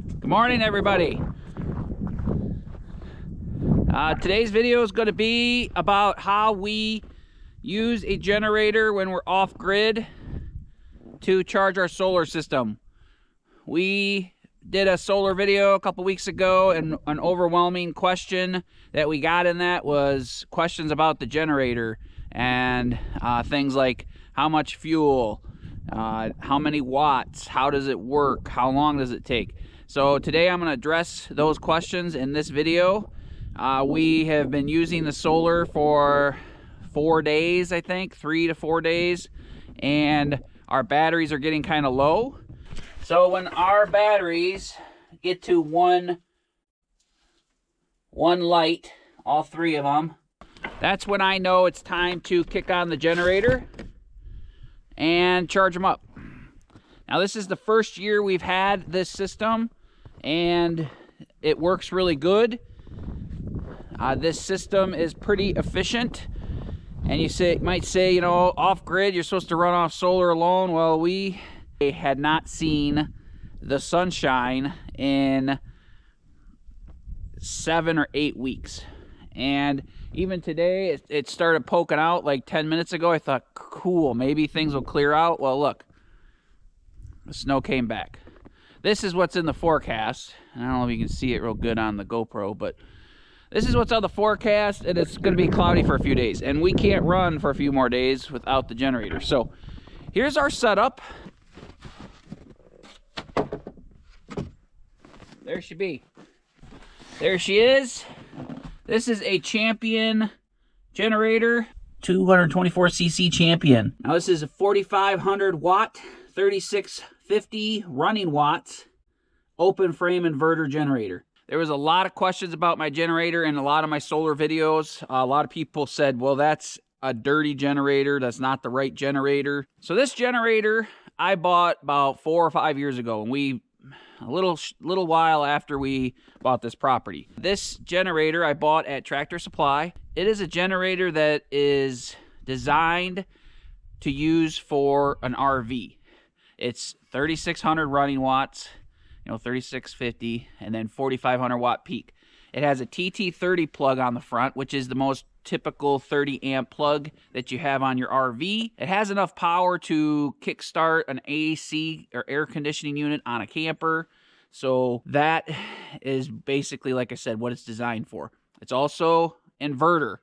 Good morning, everybody. Today's video is going to be about how we use a generator when we're off grid to charge our solar system. We did a solar video a couple weeks ago, and an overwhelming question that we got in that was questions about the generator and things like how much fuel, how many watts, how does it work, how long does it take. So today I'm going to address those questions in this video. We have been using the solar for 4 days, I think, 3 to 4 days, and our batteries are getting kind of low. So when our batteries get to one light, all 3 of them, that's when I know it's time to kick on the generator and charge them up. Now, this is the first year we've had this system, and it works really good. This system is pretty efficient, and you might say, you know, off grid, you're supposed to run off solar alone. Well, we had not seen the sunshine in 7 or 8 weeks, and even today it started poking out like 10 minutes ago. I thought, cool, maybe things will clear out. Well, look, the snow came back. This is what's in the forecast. I don't know if you can see it real good on the GoPro, but this is what's on the forecast, and it's going to be cloudy for a few days, and we can't run for a few more days without the generator. So here's our setup. There she be. There she is. This is a Champion generator, 224cc Champion. Now this is a 4,500 watt, 3650 running watts, open frame inverter generator. There was a lot of questions about my generator in a lot of my solar videos. A lot of people said, well, that's a dirty generator. That's not the right generator. So this generator I bought about 4 or 5 years ago, and a little while after we bought this property. This generator I bought at Tractor Supply. It is a generator that is designed to use for an RV. It's 3,600 running watts, 3,650, and then 4,500 watt peak. It has a TT30 plug on the front, which is the most typical 30 amp plug that you have on your RV. It has enough power to kickstart an AC or air conditioning unit on a camper. So that is basically, like I said, what it's designed for. It's also inverter.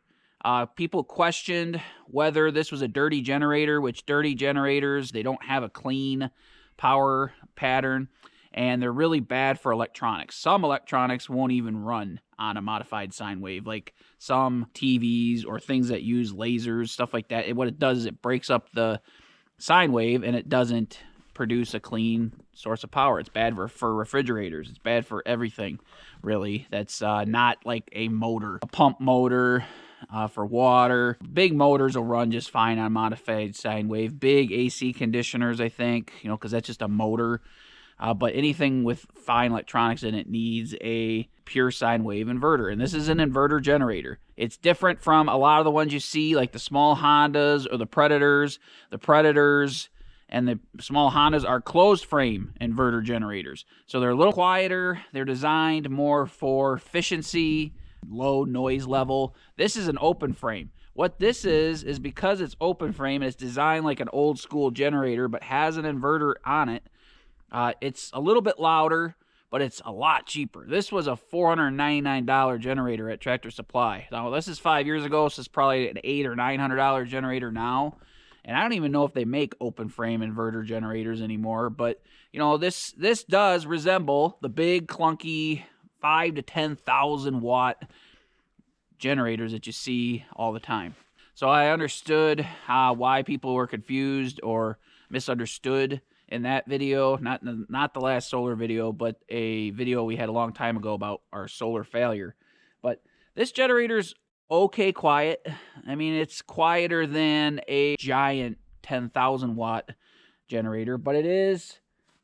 People questioned whether this was a dirty generator, which dirty generators, they don't have a clean power pattern, and they're really bad for electronics. Some electronics won't even run on a modified sine wave, like some TVs or things that use lasers, stuff like that. What it does is it breaks up the sine wave, and it doesn't produce a clean source of power. It's bad for refrigerators. It's bad for everything, really. That's not like a motor, a pump motor for water. Big motors will run just fine on modified sine wave. Big AC conditioners, I think, because that's just a motor. But anything with fine electronics in it needs a pure sine wave inverter. And this is an inverter generator. It's different from a lot of the ones you see, like the small Hondas or the Predators. The Predators and the small Hondas are closed frame inverter generators. So they're a little quieter. They're designed more for efficiency, low noise level. This is an open frame. What this is because it's open frame and it's designed like an old school generator but has an inverter on it. It's a little bit louder, but it's a lot cheaper. This was a $499 generator at Tractor Supply. Now, this is 5 years ago, so it's probably an $800 or $900 generator now. And I don't even know if they make open frame inverter generators anymore. But, this does resemble the big, clunky 5,000 to 10,000 watt generators that you see all the time. So I understood why people were confused or misunderstood in that video, not the last solar video, but a video we had a long time ago about our solar failure. But this generator's okay quiet. I mean, it's quieter than a giant 10,000 watt generator, but it is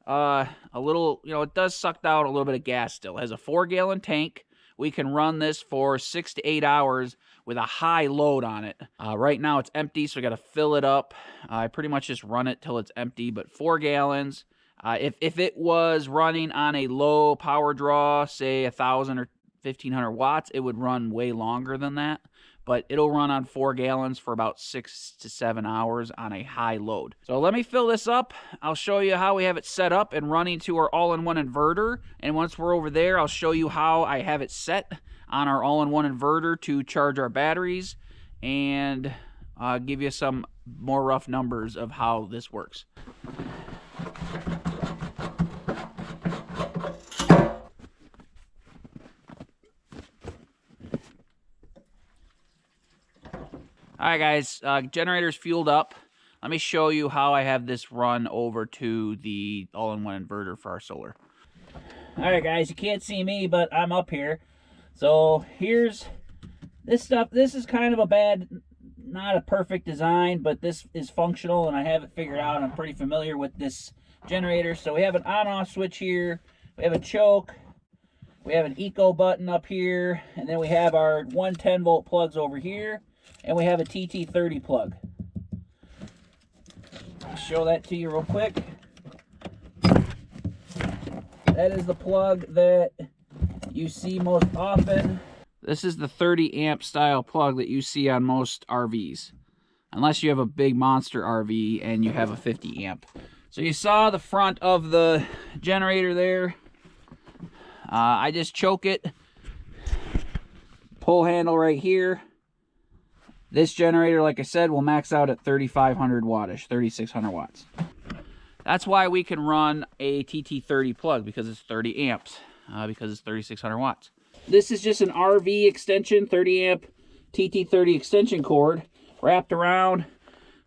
a little, it does suck out a little bit of gas still. It has a 4-gallon tank. We can run this for 6 to 8 hours with a high load on it. Right now it's empty, so I got to fill it up. I pretty much just run it till it's empty, but 4 gallons. If it was running on a low power draw, say 1,000 or 1,500 watts, it would run way longer than that. But it'll run on 4 gallons for about 6 to 7 hours on a high load. So let me fill this up. I'll show you how we have it set up and running to our all-in-one inverter. And once we're over there, I'll show you how I have it set on our all-in-one inverter to charge our batteries and give you some more rough numbers of how this works. All right, guys, generator's fueled up. Let me show you how I have this run over to the all-in-one inverter for our solar. All right, guys, you can't see me, but I'm up here. So here's this stuff. This is kind of a bad, not a perfect design, but this is functional, and I have it figured out. I'm pretty familiar with this generator. So we have an on-off switch here. We have a choke. We have an eco button up here, and then we have our 110-volt plugs over here. And we have a TT30 plug. I'll show that to you real quick. That is the plug that you see most often. This is the 30 amp style plug that you see on most RVs. Unless you have a big monster RV and you have a 50 amp. So you saw the front of the generator there. I just choke it. Pull handle right here. This generator, like I said, will max out at 3,500 wattage, 3,600 watts. That's why we can run a TT30 plug, because it's 30 amps, because it's 3,600 watts. This is just an RV extension, 30 amp TT30 extension cord wrapped around.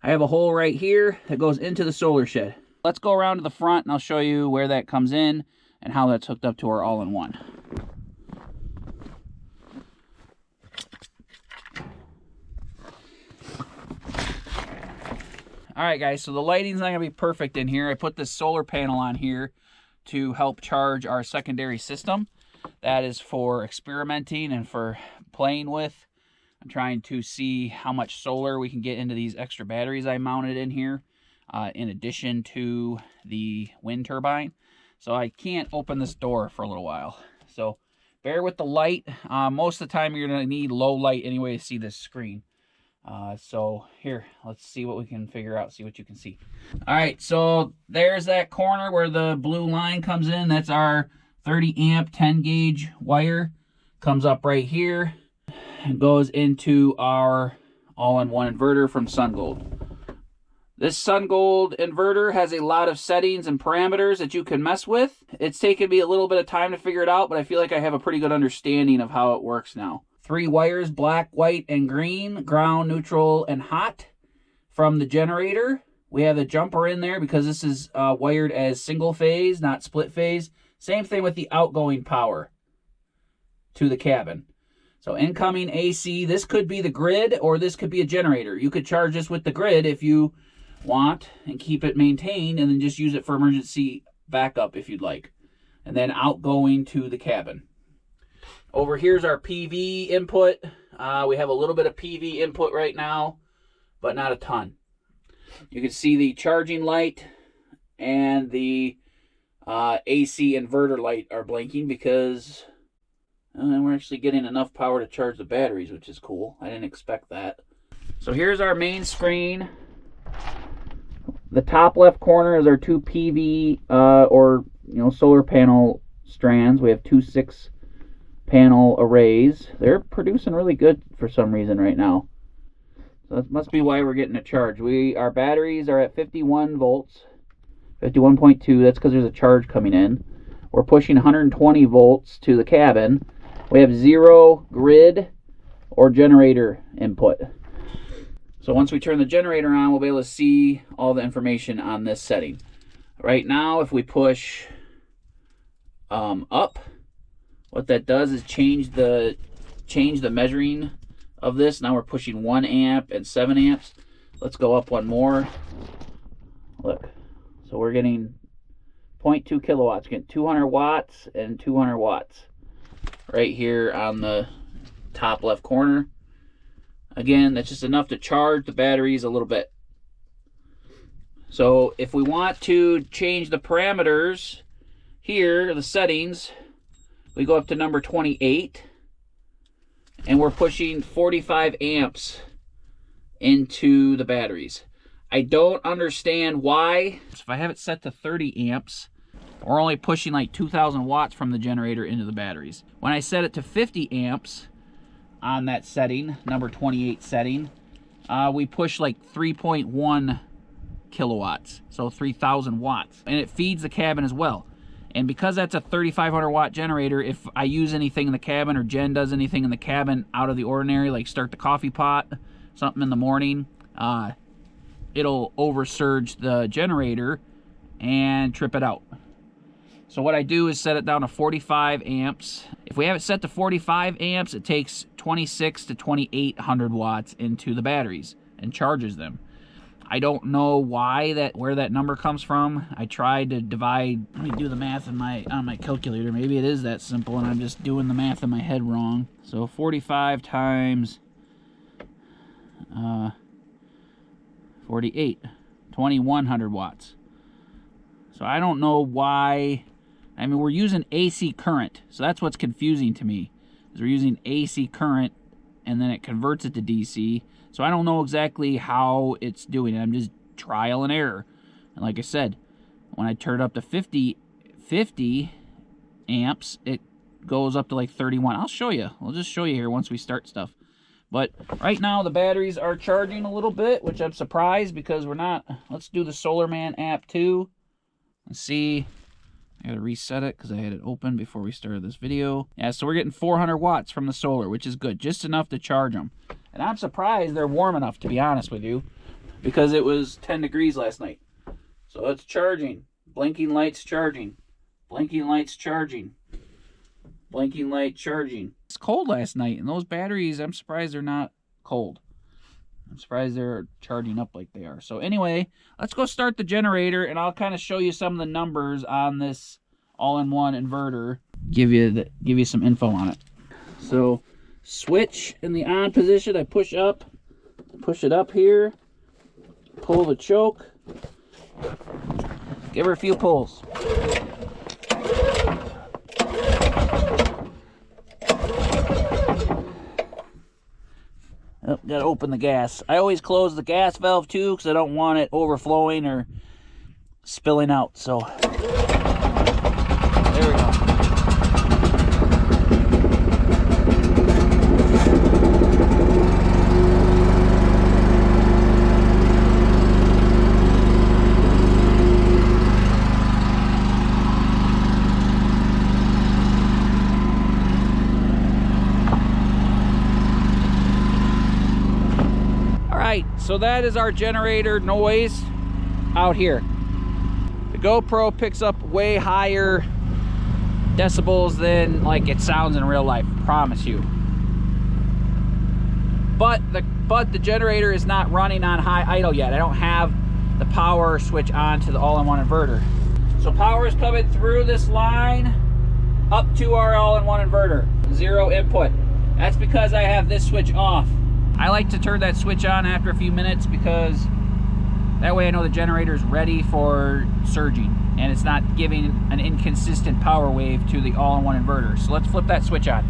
I have a hole right here that goes into the solar shed. Let's go around to the front and I'll show you where that comes in and how that's hooked up to our all-in-one. All right, guys, so the lighting's not gonna be perfect in here. I put this solar panel on here to help charge our secondary system. That is for experimenting and for playing with. I'm trying to see how much solar we can get into these extra batteries I mounted in here, in addition to the wind turbine. So I can't open this door for a little while. So bear with the light. Most of the time you're gonna need low light anyway to see this screen. So here, let's see what we can figure out, see what you can see. All right, so there's that corner where the blue line comes in. That's our 30 amp 10 gauge wire. Comes up right here and goes into our all-in-one inverter from SunGold. This SunGold inverter has a lot of settings and parameters that you can mess with. It's taken me a little bit of time to figure it out, but I feel like I have a pretty good understanding of how it works now. 3 wires, black, white, and green, ground, neutral, and hot from the generator. We have a jumper in there because this is wired as single phase, not split phase. Same thing with the outgoing power to the cabin. So incoming AC, this could be the grid or this could be a generator. You could charge this with the grid if you want and keep it maintained and then just use it for emergency backup if you'd like. And then outgoing to the cabin. Over here's our PV input. We have a little bit of PV input right now, but not a ton. You can see the charging light and the AC inverter light are blinking because we're actually getting enough power to charge the batteries, which is cool. I didn't expect that. So here's our main screen. The top left corner is our 2 PV or solar panel strands. We have 2 6-panel arrays. They're producing really good for some reason right now. So that must be why we're getting a charge. Our batteries are at 51 volts, 51.2. That's because there's a charge coming in. We're pushing 120 volts to the cabin. We have 0 grid or generator input. So once we turn the generator on, we'll be able to see all the information on this setting. Right now, if we push up, what that does is change the measuring of this. Now we're pushing 1 amp and 7 amps. Let's go up one more. Look, so we're getting 0.2 kilowatts. We're getting 200 watts and 200 watts right here on the top left corner. Again, that's just enough to charge the batteries a little bit. So if we want to change the parameters here, the settings, we go up to number 28, and we're pushing 45 amps into the batteries. I don't understand why. If I have it set to 30 amps, we're only pushing like 2,000 watts from the generator into the batteries. When I set it to 50 amps on that setting, number 28 setting, we push like 3.1 kilowatts, so 3,000 watts. And it feeds the cabin as well. And because that's a 3,500 watt generator, if I use anything in the cabin or Jen does anything in the cabin out of the ordinary, like start the coffee pot, something in the morning, it'll oversurge the generator and trip it out. So what I do is set it down to 45 amps. If we have it set to 45 amps, it takes 26 to 2,800 watts into the batteries and charges them. I don't know where that number comes from. I tried to divide. Let me do the math on my calculator. Maybe it is that simple and I'm just doing the math in my head wrong. So 45 times 48, 2,100 watts. So I don't know why. I mean, we're using AC current, so that's what's confusing to me, is we're using AC current and then it converts it to DC. So I don't know exactly how it's doing it. I'm just trial and error. And like I said, when I turn it up to 50 amps, it goes up to like 31. I'll show you. I'll just show you here once we start stuff. But right now the batteries are charging a little bit, which I'm surprised because we're not. Let's do the SolarMan app too. Let's see. I gotta reset it because I had it open before we started this video. Yeah, so we're getting 400 watts from the solar, which is good. Just enough to charge them. And I'm surprised they're warm enough, to be honest with you, because it was 10 degrees last night. So it's charging. Blinking lights charging. Blinking lights charging. Blinking light charging. It's cold last night, and those batteries, I'm surprised they're not cold. I'm surprised they're charging up like they are. So anyway, let's go start the generator, and I'll kind of show you some of the numbers on this all-in-one inverter. Give you some info on it. So switch in the on position, I push it up here, pull the choke, give her a few pulls. Oh, gotta open the gas. I always close the gas valve too because I don't want it overflowing or spilling out. So there we go. So that is our generator noise out here. The GoPro picks up way higher decibels than like it sounds in real life, promise you. But the generator is not running on high idle yet. I don't have the power switch on to the all-in-one inverter. So power is coming through this line up to our all-in-one inverter. Zero input. That's because I have this switch off. I like to turn that switch on after a few minutes because that way I know the generator is ready for surging and it's not giving an inconsistent power wave to the all-in-one inverter. So let's flip that switch on.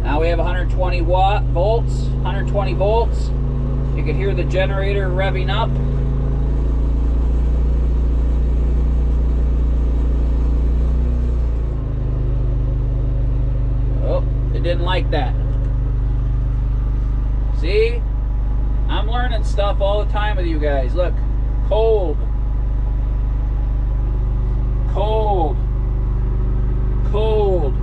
Now we have 120 volts, 120 volts. You can hear the generator revving up. Didn't like that. See? I'm learning stuff all the time with you guys. Look. Cold. Cold. Cold.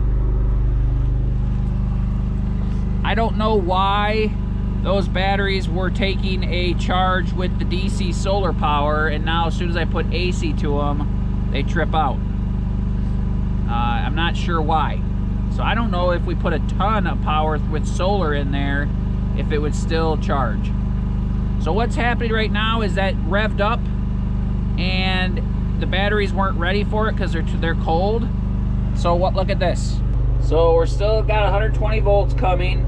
I don't know why those batteries were taking a charge with the DC solar power, and now as soon as I put AC to them, they trip out. I'm not sure why. So I don't know if we put a ton of power with solar in there, if it would still charge. So what's happening right now is that revved up and the batteries weren't ready for it because they're cold. So look at this. So we're still got 120 volts coming,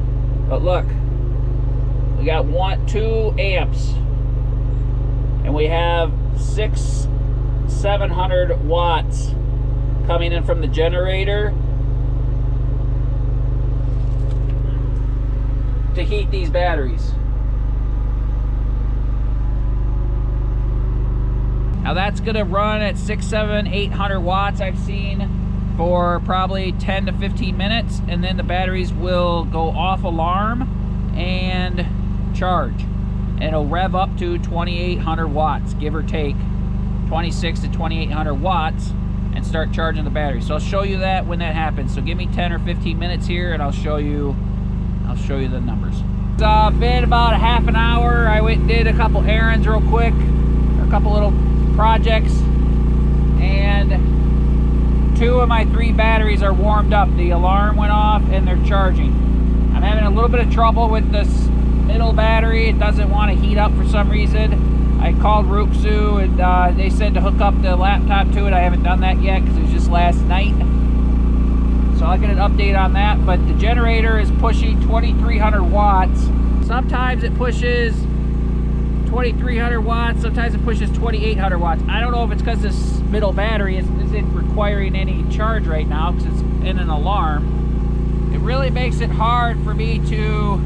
but look, we got 2 amps, and we have 700 watts coming in from the generator to heat these batteries. Now that's gonna run at 800 watts, I've seen, for probably 10 to 15 minutes, and then the batteries will go off alarm and charge. And it'll rev up to 2800 watts, give or take 26 to 2800 watts, and start charging the battery. So I'll show you that when that happens. So give me 10 or 15 minutes here and I'll show you the numbers. It's been about a half an hour. I went and did a couple errands real quick, a couple little projects, and 2 of my 3 batteries are warmed up. The alarm went off and they're charging. I'm having a little bit of trouble with this middle battery. It doesn't want to heat up for some reason. I called Ruxu and they said to hook up the laptop to it. I haven't done that yet because it was just last night. So I'll get an update on that. But the generator is pushing 2300 watts. Sometimes it pushes 2300 watts, sometimes it pushes 2800 watts. I don't know if it's because this middle battery isn't requiring any charge right now because it's in an alarm. It really makes it hard for me to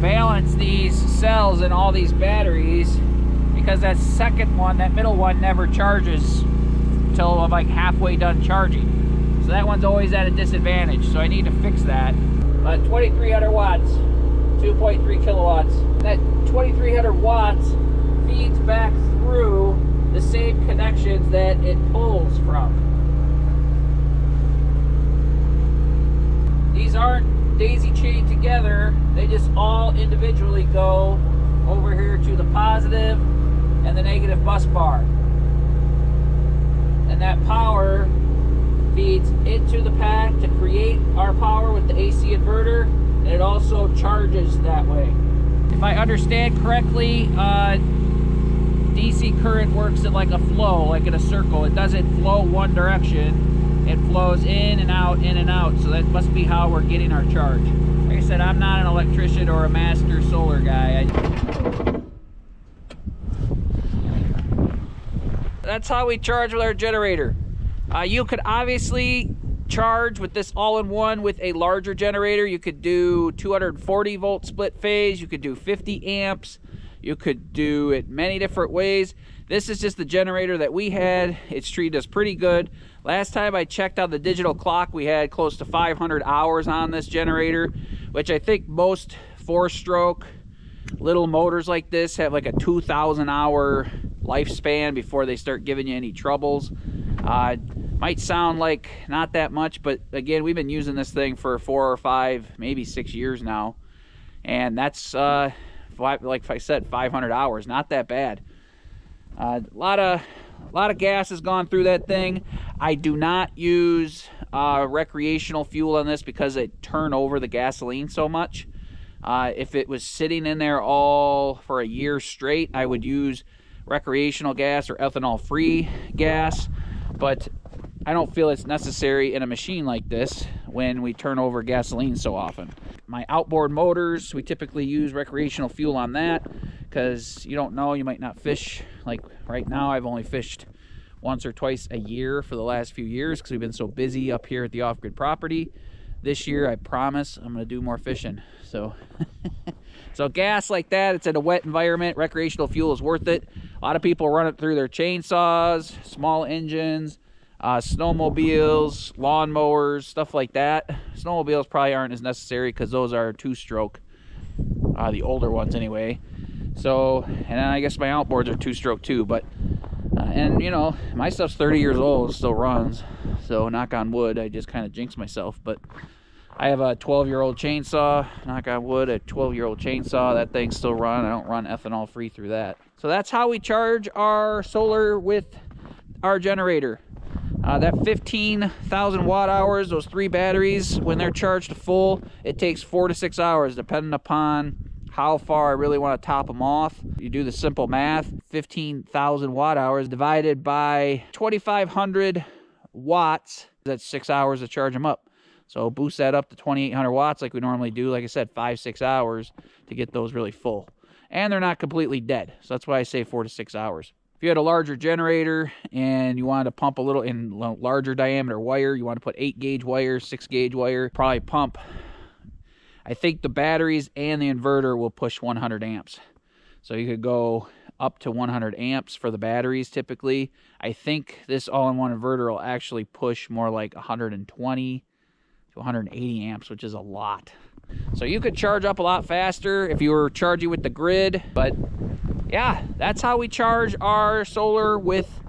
balance these cells in all these batteries because that second one, that middle one, never charges until I'm like halfway done charging. So that one's always at a disadvantage, so I need to fix that. But 2300 watts, 2.3 kilowatts. That 2300 watts feeds back through the same connections that it pulls from. These aren't daisy chained together, they just all individually go over here to the positive and the negative bus bar. And that power feeds into the pack to create our power with the AC inverter, and it also charges that way. If I understand correctly, DC current works at like a flow, like in a circle. It doesn't flow one direction. It flows in and out, in and out. So that must be how we're getting our charge. Like I said, I'm not an electrician or a master solar guy. That's how we charge with our generator. You could obviously charge with this all-in-one with a larger generator. You could do 240 volt split phase. You could do 50 amps. You could do it many different ways. This is just the generator that we had. It's treated us pretty good. Last time I checked on the digital clock, we had close to 500 hours on this generator, which I think most 4-stroke little motors like this have like a 2,000 hour lifespan before they start giving you any troubles. Might sound like not that much, but again, we've been using this thing for 4 or 5, maybe 6 years now, and that's like I said, 500 hours. Not that bad. A lot of gas has gone through that thing. I do not use recreational fuel on this because it turn over the gasoline so much. If it was sitting in there all for a year straight, I would use recreational gas or ethanol-free gas, but I don't feel it's necessary in a machine like this when we turn over gasoline so often. My outboard motors, we typically use recreational fuel on that because you don't know, you might not fish. Like right now, I've only fished once or twice a year for the last few years because we've been so busy up here at the off-grid property. This year, I promise I'm going to do more fishing. So, so gas like that, it's in a wet environment. Recreational fuel is worth it. A lot of people run it through their chainsaws, small engines, snowmobiles, lawnmowers, stuff like that. Snowmobiles probably aren't as necessary because those are 2-stroke, the older ones anyway. So, and I guess my outboards are 2-stroke too, but and you know, my stuff's 30 years old, it still runs. So knock on wood, I just kind of jinxed myself, but I have a 12-year-old chainsaw, knock on wood, a 12-year-old chainsaw. That thing still runs. I don't run ethanol free through that. So that's how we charge our solar with our generator. That 15,000 watt hours, those 3 batteries, when they're charged to full, it takes 4 to 6 hours depending upon how far I really want to top them off. You do the simple math, 15,000 watt hours divided by 2,500 watts, that's 6 hours to charge them up. So boost that up to 2,800 watts like we normally do. Like I said, 5-6 hours to get those really full. And they're not completely dead. So that's why I say 4 to 6 hours. If you had a larger generator and you wanted to pump a little in larger diameter wire, you want to put 8 gauge wire, 6 gauge wire, probably pump. I think the batteries and the inverter will push 100 amps. So you could go up to 100 amps for the batteries typically. I think this all-in-one inverter will actually push more like 120 to 180 amps, which is a lot. So you could charge up a lot faster if you were charging with the grid. But yeah, that's how we charge our solar with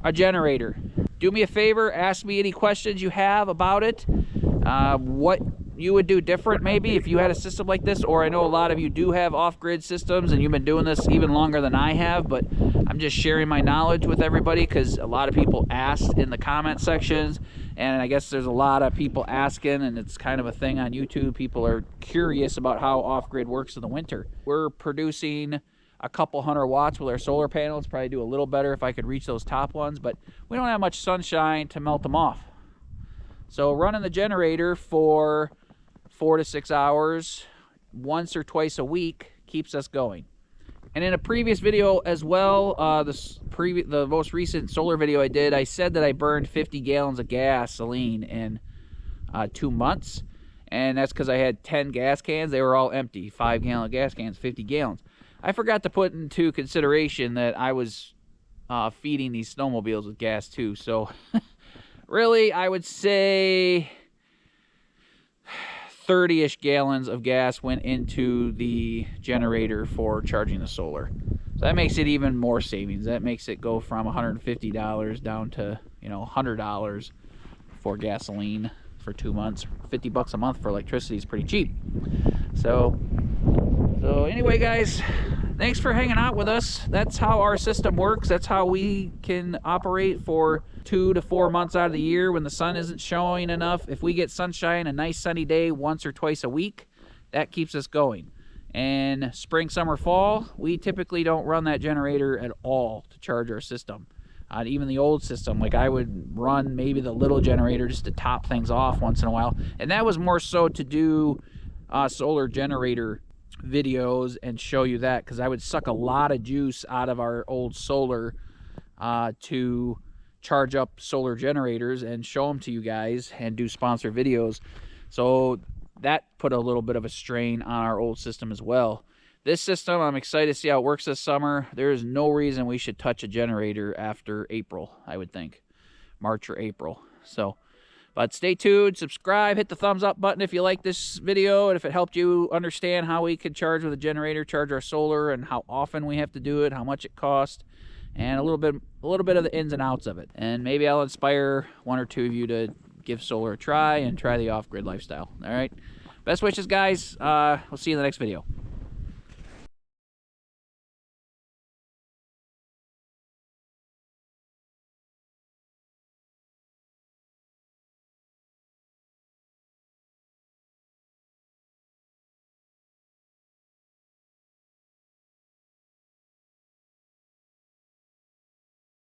a generator. Do me a favor, ask me any questions you have about it. What you would do different maybe if you had a system like this, or I know a lot of you do have off-grid systems and you've been doing this even longer than I have, but I'm just sharing my knowledge with everybody because a lot of people asked in the comment sections, and I guess there's a lot of people asking, and it's kind of a thing on YouTube. People are curious about how off-grid works in the winter. We're producing a couple 100 watts with our solar panels. Probably do a little better if I could reach those top ones, but we don't have much sunshine to melt them off. So running the generator for 4 to 6 hours once or twice a week keeps us going. And in a previous video as well, the most recent solar video I did, I said that I burned 50 gallons of gasoline in 2 months. And that's because I had 10 gas cans. They were all empty. 5-gallon gas cans, 50 gallons. I forgot to put into consideration that I was feeding these snowmobiles with gas too. So really, I would say 30-ish gallons of gas went into the generator for charging the solar. So that makes it even more savings. That makes it go from $150 down to, $100 for gasoline for 2 months. 50 bucks a month for electricity is pretty cheap. So anyway, guys, thanks for hanging out with us. That's how our system works. That's how we can operate for 2 to 4 months out of the year when the sun isn't showing enough. If we get sunshine, a nice sunny day once or twice a week, that keeps us going. And spring, summer, fall, we typically don't run that generator at all to charge our system. Even the old system, like I would run maybe the little generator just to top things off once in a while. And that was more so to do solar generator videos and show you that, because I would suck a lot of juice out of our old solar to charge up solar generators and show them to you guys and do sponsor videos. So that put a little bit of a strain on our old system as well. This system, I'm excited to see how it works this summer. There is no reason we should touch a generator after April, I would think. March or April. So, but stay tuned, subscribe, hit the thumbs up button if you like this video, and if it helped you understand how we could charge with a generator, charge our solar, and how often we have to do it, how much it costs, and a little bit of the ins and outs of it. And maybe I'll inspire 1 or 2 of you to give solar a try and try the off-grid lifestyle. All right? Best wishes, guys. We'll see you in the next video.